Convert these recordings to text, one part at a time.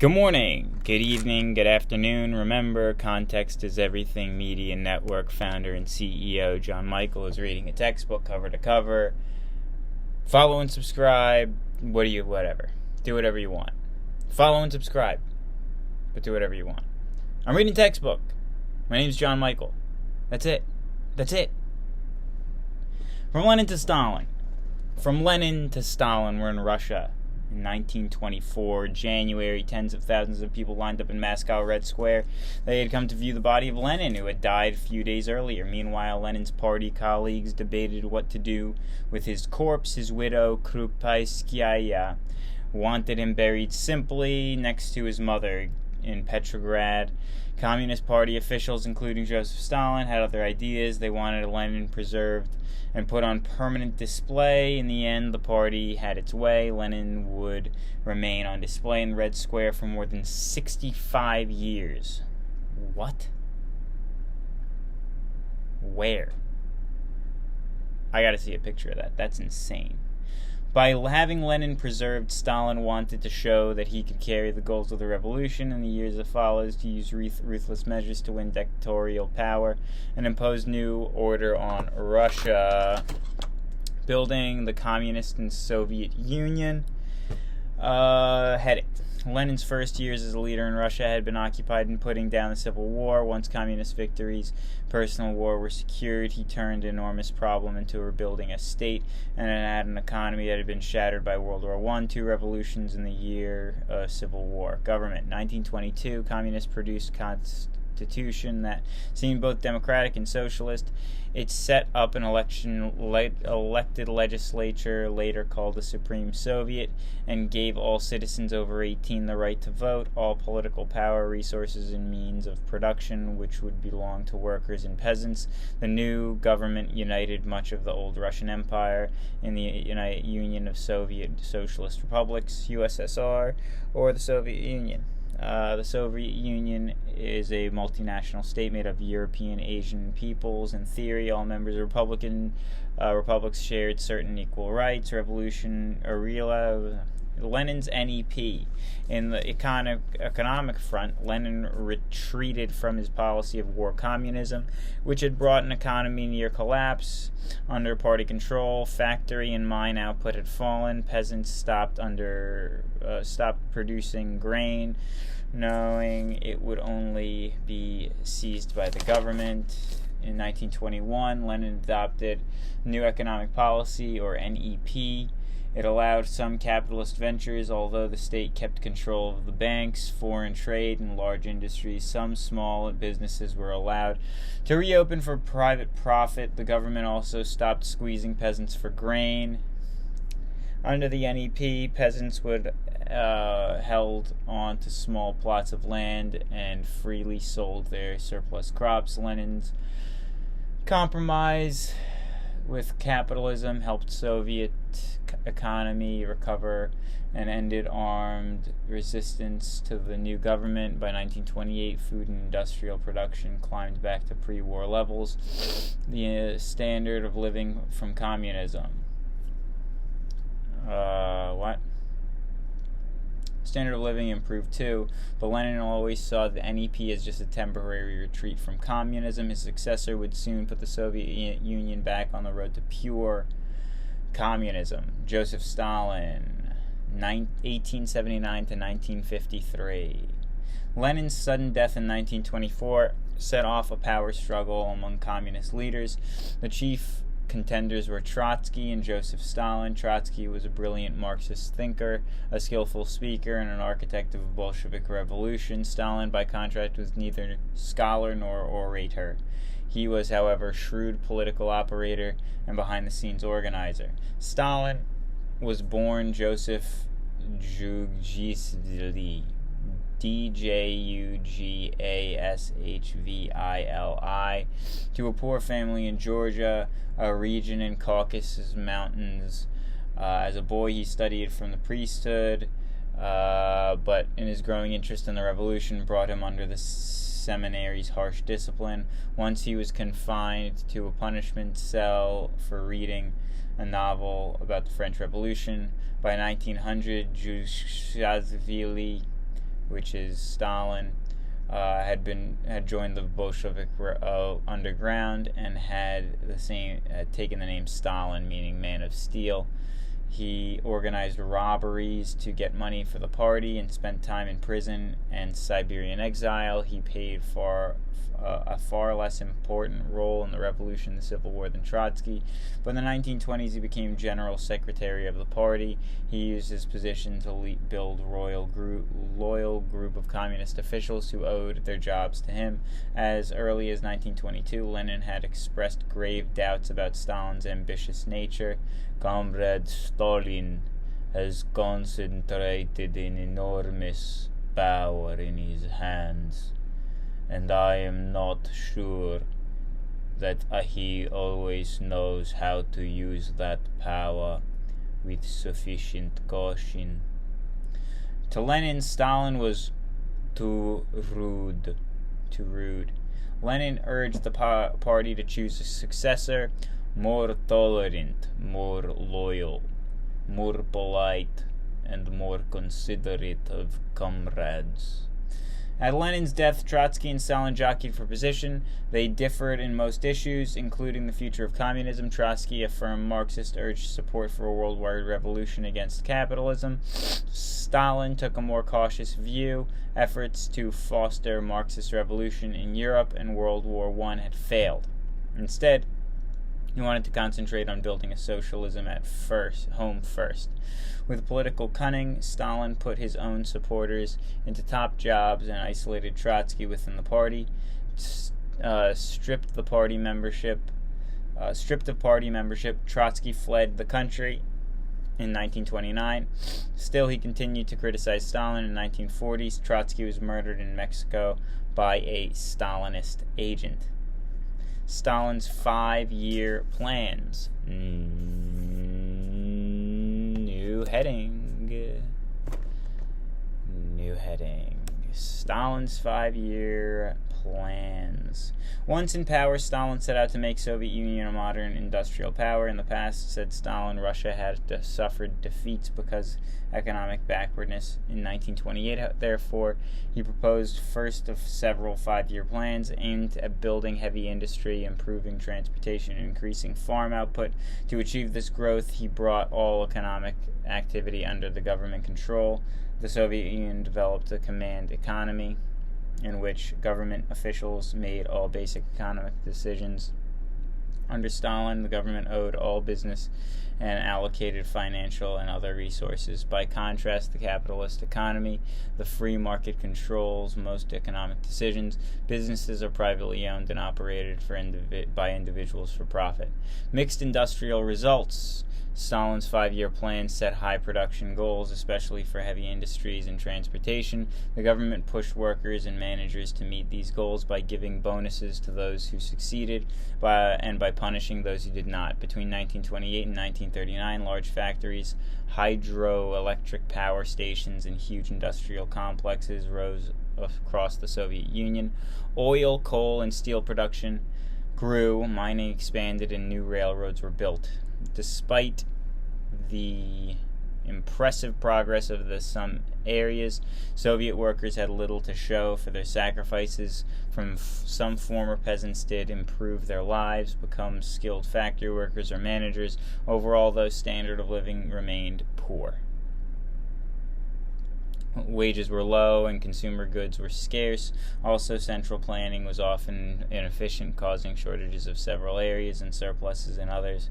Good morning, good evening, good afternoon. Remember, context is everything. Media Network founder and CEO John Michael is reading a textbook cover to cover. Follow and subscribe. Whatever. Do whatever you want. Follow and subscribe, but do whatever you want. I'm reading textbook. My name's John Michael. That's it. From Lenin to Stalin. From Lenin to Stalin, we're in Russia. In 1924, January, tens of thousands of people lined up in Moscow Red Square. They had come to view the body of Lenin, who had died a few days earlier. Meanwhile, Lenin's party colleagues debated what to do with his corpse. His widow, Krupskaya, wanted him buried simply next to his mother in Petrograd. Communist Party officials, including Joseph Stalin, had other ideas. They wanted Lenin preserved and put on permanent display. In the end, the party had its way. Lenin would remain on display in Red Square for more than 65 years. What? Where? I gotta see a picture of that. That's insane. By having Lenin preserved, Stalin wanted to show that he could carry the goals of the revolution in the years that followed, to use ruthless measures to win dictatorial power and impose new order on Russia. Building the Communist and Soviet Union. Heading. Lenin's first years as a leader in Russia had been occupied in putting down the Civil War. Once communist victories, personal war were secured, he turned an enormous problem into rebuilding a state and had an economy that had been shattered by World War I, two revolutions in the year of Civil War. Government. 1922, communists produced constitution that seemed both democratic and socialist. It set up an elected legislature, later called the Supreme Soviet, and gave all citizens over 18 the right to vote. All political power, resources, and means of production, which would belong to workers and peasants. The new government united much of the old Russian Empire in the Union of Soviet Socialist Republics, USSR, or the Soviet Union. The Soviet Union is a multinational state made of European, Asian peoples. In theory, all members of republics shared certain equal rights. Lenin's NEP. In the economic front, Lenin retreated from his policy of war communism, which had brought an economy near collapse. Under party control, factory and mine output had fallen. Peasants stopped producing grain, knowing it would only be seized by the government. In 1921, Lenin adopted New Economic Policy, or NEP. It allowed some capitalist ventures, although the state kept control of the banks, foreign trade, and large industries. Some small businesses were allowed to reopen for private profit. The government also stopped squeezing peasants for grain. Under the NEP, peasants would held on to small plots of land and freely sold their surplus crops. Lenin's compromise with capitalism helped Soviet economy recover and ended armed resistance to the new government. By 1928, food and industrial production climbed back to pre-war levels. The standard of living from communism. Standard of living improved too, but Lenin always saw the NEP as just a temporary retreat from communism. His successor would soon put the Soviet Union back on the road to pure communism. Joseph Stalin, 1879 to 1953. Lenin's sudden death in 1924 set off a power struggle among communist leaders. The chief contenders were Trotsky and Joseph Stalin. Trotsky was a brilliant Marxist thinker, a skillful speaker, and an architect of a Bolshevik revolution. Stalin, by contrast, was neither scholar nor orator. He was, however, a shrewd political operator and behind-the-scenes organizer. Stalin was born Joseph Djugasvili, Djugashvili, to a poor family in Georgia, a region in Caucasus Mountains. As a boy, he studied from the priesthood, but in his growing interest in the revolution brought him under the seminary's harsh discipline. Once he was confined to a punishment cell for reading a novel about the French Revolution. By 1900, Djugasvili which is Stalin, had joined the Bolshevik underground and had taken the name Stalin, meaning man of steel. He organized robberies to get money for the party and spent time in prison and Siberian exile. He paid for a far less important role in the revolution and the Civil War than Trotsky. But in the 1920s, he became general secretary of the party. He used his position to build loyal group of communist officials who owed their jobs to him. As early as 1922, Lenin had expressed grave doubts about Stalin's ambitious nature. Comrade Stalin has concentrated an enormous power in his hands, and I am not sure that he always knows how to use that power with sufficient caution. To Lenin, Stalin was too rude. Lenin urged the party to choose a successor, more tolerant, more loyal, more polite, and more considerate of comrades. At Lenin's death, Trotsky and Stalin jockeyed for position. They differed in most issues, including the future of communism. Trotsky, a firm Marxist, urged support for a worldwide revolution against capitalism. Stalin took a more cautious view. Efforts to foster Marxist revolution in Europe and World War I had failed. Instead, he wanted to concentrate on building a socialism home first. With political cunning, Stalin put his own supporters into top jobs and isolated Trotsky within the party, stripped of party membership. Trotsky fled the country in 1929. Still, he continued to criticize Stalin. In the 1940s, Trotsky was murdered in Mexico by a Stalinist agent. Stalin's 5-year plans. New heading. Stalin's 5-year plans. Once in power, Stalin set out to make Soviet Union a modern industrial power. In the past, said Stalin, Russia had suffered defeats because economic backwardness. In 1928, therefore, he proposed first of several 5-year plans aimed at building heavy industry, improving transportation, and increasing farm output. To achieve this growth, he brought all economic activity under the government control. The Soviet Union developed a command economy in which government officials made all basic economic decisions. Under Stalin, the government owned all business and allocated financial and other resources. By contrast, the capitalist economy, the free market controls most economic decisions. Businesses are privately owned and operated by individuals for profit. Mixed industrial results. Stalin's 5-year plan set high production goals, especially for heavy industries and transportation. The government pushed workers and managers to meet these goals by giving bonuses to those who succeeded and by punishing those who did not. Between 1928 and 1939, large factories, hydroelectric power stations, and huge industrial complexes rose across the Soviet Union. Oil, coal, and steel production grew, mining expanded, and new railroads were built. Despite the impressive progress of some areas, Soviet workers had little to show for their sacrifices. Some former peasants did improve their lives, become skilled factory workers or managers. Overall, though, standard of living remained poor. Wages were low and consumer goods were scarce. Also, central planning was often inefficient, causing shortages of several areas and surpluses in others.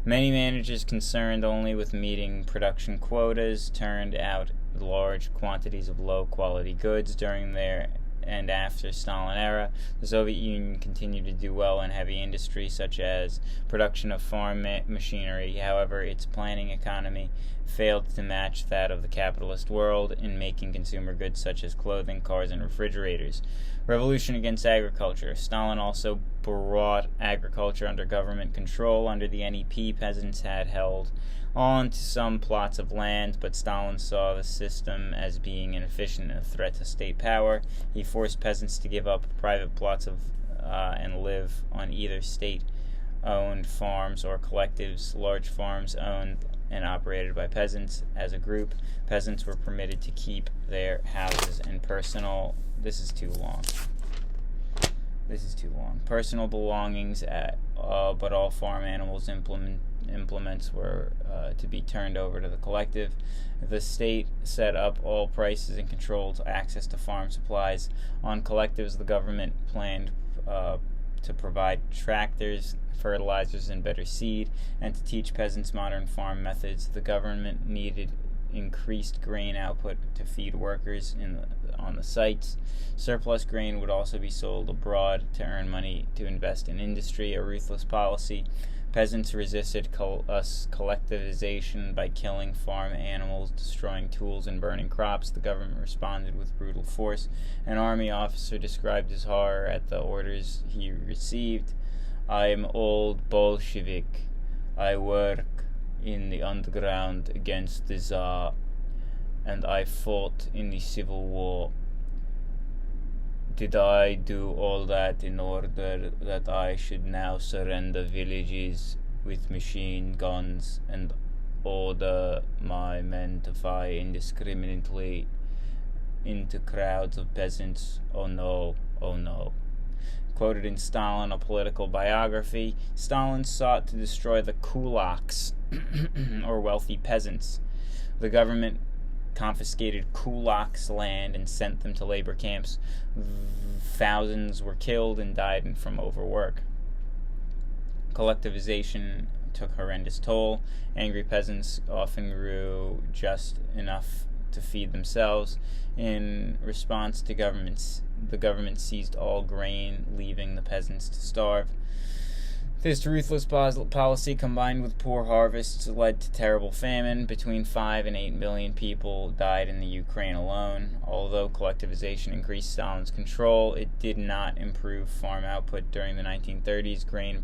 Many managers concerned only with meeting production quotas turned out large quantities of low-quality goods during their and after Stalin era. The Soviet Union continued to do well in heavy industry, such as production of farm machinery. However, its planning economy failed to match that of the capitalist world in making consumer goods such as clothing, cars, and refrigerators. Revolution against agriculture. Stalin also brought agriculture under government control. Under the NEP, peasants had held on to some plots of land, but Stalin saw the system as being inefficient and a threat to state power. He forced peasants to give up private plots and live on either state-owned farms or collectives. Large farms owned and operated by peasants as a group. Peasants were permitted to keep their houses and personal. This is too long. Personal belongings, but all farm animals implements were to be turned over to the collective. The state set up all prices and controlled access to farm supplies. On collectives, the government planned to provide tractors, fertilizers, and better seed, and to teach peasants modern farm methods. The government needed increased grain output to feed workers on the sites. Surplus grain would also be sold abroad to earn money to invest in industry, a ruthless policy. Peasants resisted collectivization by killing farm animals, destroying tools, and burning crops. The government responded with brutal force. An army officer described his horror at the orders he received. "I'm old Bolshevik. I work in the underground against the Tsar, and I fought in the Civil War. Did I do all that in order that I should now surrender villages with machine guns and order my men to fire indiscriminately into crowds of peasants? Oh no, oh no." Quoted in Stalin, a political biography, Stalin sought to destroy the kulaks, or wealthy peasants. The government confiscated kulaks' land and sent them to labor camps. Thousands were killed and died from overwork. Collectivization took horrendous toll. Angry peasants often grew just enough to feed themselves. In response to the government seized all grain, leaving the peasants to starve. This ruthless policy, combined with poor harvests, led to terrible famine. Between 5 and 8 million people died in the Ukraine alone. Although collectivization increased Stalin's control, it did not improve farm output. During the 1930s, grain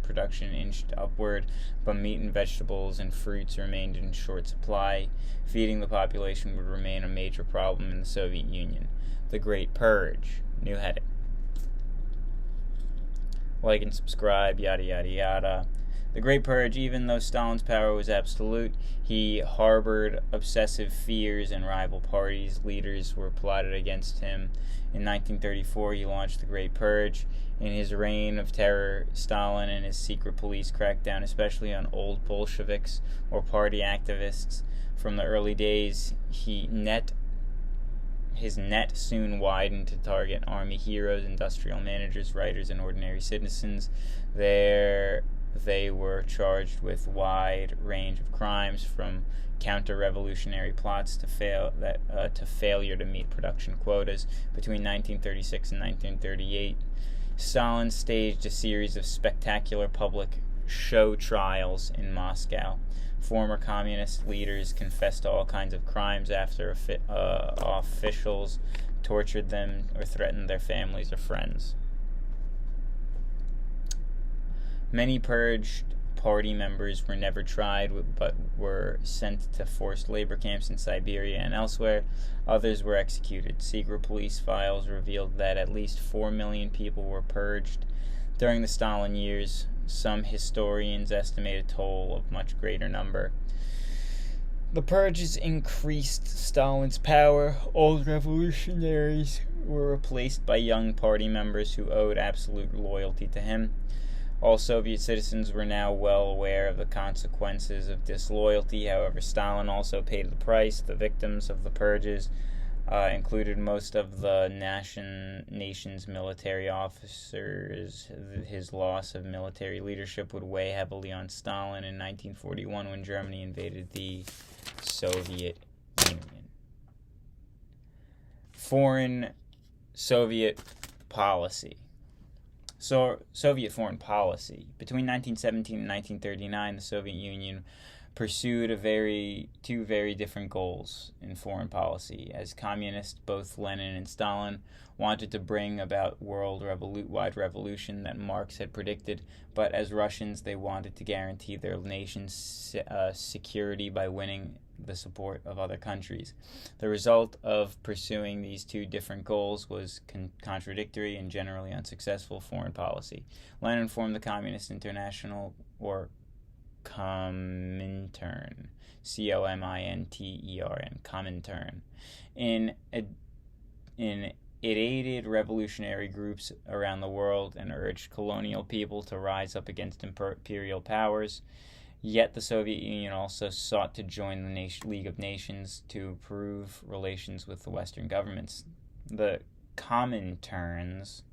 production inched upward, but meat and vegetables and fruits remained in short supply. Feeding the population would remain a major problem in the Soviet Union. The Great Purge. New heading. Like and subscribe, yada yada yada. The Great Purge, even though Stalin's power was absolute, he harbored obsessive fears and rival parties. Leaders were plotted against him. In 1934, he launched the Great Purge. In his reign of terror, Stalin and his secret police cracked down especially on old Bolsheviks or party activists. From the early days, his net soon widened to target army heroes, industrial managers, writers, and ordinary citizens. There they were charged with wide range of crimes, from counter-revolutionary plots to failure to meet production quotas. Between 1936 and 1938, Stalin staged a series of spectacular public show trials in Moscow. Former communist leaders confessed to all kinds of crimes after officials tortured them or threatened their families or friends. Many purged party members were never tried, but were sent to forced labor camps in Siberia and elsewhere. Others were executed. Secret police files revealed that at least 4 million people were purged during the Stalin years. Some historians estimate a toll of much greater number. The purges increased Stalin's power. Old revolutionaries were replaced by young party members who owed absolute loyalty to him. All Soviet citizens were now well aware of the consequences of disloyalty. However, Stalin also paid the price. The victims of the purges included most of the nation's military officers. His loss of military leadership would weigh heavily on Stalin in 1941 when Germany invaded the Soviet Union. Foreign Soviet policy. Soviet foreign policy. Between 1917 and 1939, the Soviet Union pursued two very different goals in foreign policy. As communists, both Lenin and Stalin wanted to bring about worldwide revolution that Marx had predicted, but as Russians, they wanted to guarantee their nation's security by winning the support of other countries. The result of pursuing these two different goals was contradictory and generally unsuccessful foreign policy. Lenin formed the Communist International, or Comintern, Comintern, in It aided revolutionary groups around the world and urged colonial people to rise up against imperial powers. Yet the Soviet Union also sought to join the League of Nations to improve relations with the Western governments. The Comintern's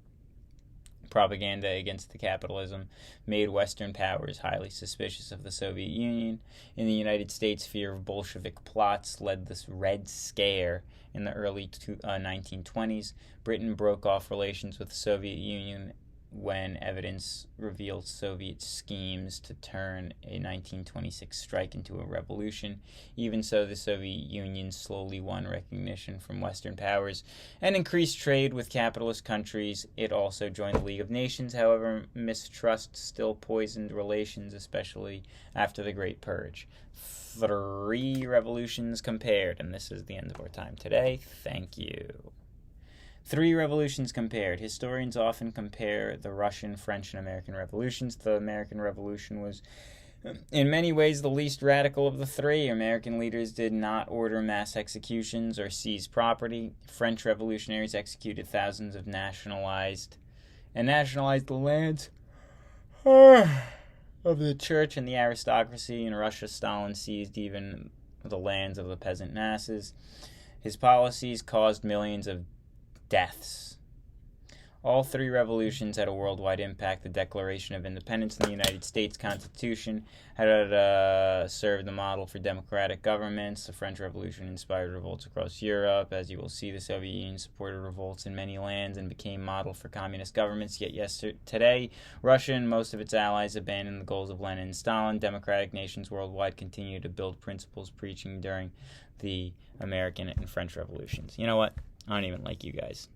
propaganda against the capitalism made Western powers highly suspicious of the Soviet Union. In the United States, fear of Bolshevik plots led this Red Scare in the early 1920s. Britain broke off relations with the Soviet Union when evidence revealed Soviet schemes to turn a 1926 strike into a revolution. Even so, the Soviet Union slowly won recognition from Western powers and increased trade with capitalist countries. It also joined the League of Nations. However, mistrust still poisoned relations, especially after the Great Purge. 3 revolutions compared, and this is the end of our time today. Thank you. 3 revolutions compared. Historians often compare the Russian, French, and American revolutions. The American Revolution was, in many ways, the least radical of the 3. American leaders did not order mass executions or seize property. French revolutionaries executed thousands of nationalized the lands of the church and the aristocracy. In Russia, Stalin seized even the lands of the peasant masses. His policies caused millions of deaths. All 3 revolutions had a worldwide impact. The Declaration of Independence and the United States Constitution had served the model for democratic governments. The French Revolution inspired revolts across Europe. As you will see, the Soviet Union supported revolts in many lands and became model for communist governments. Yet today, Russia and most of its allies abandoned the goals of Lenin and Stalin. Democratic nations worldwide continue to build principles preaching during the American and French revolutions. You know what? I don't even like you guys.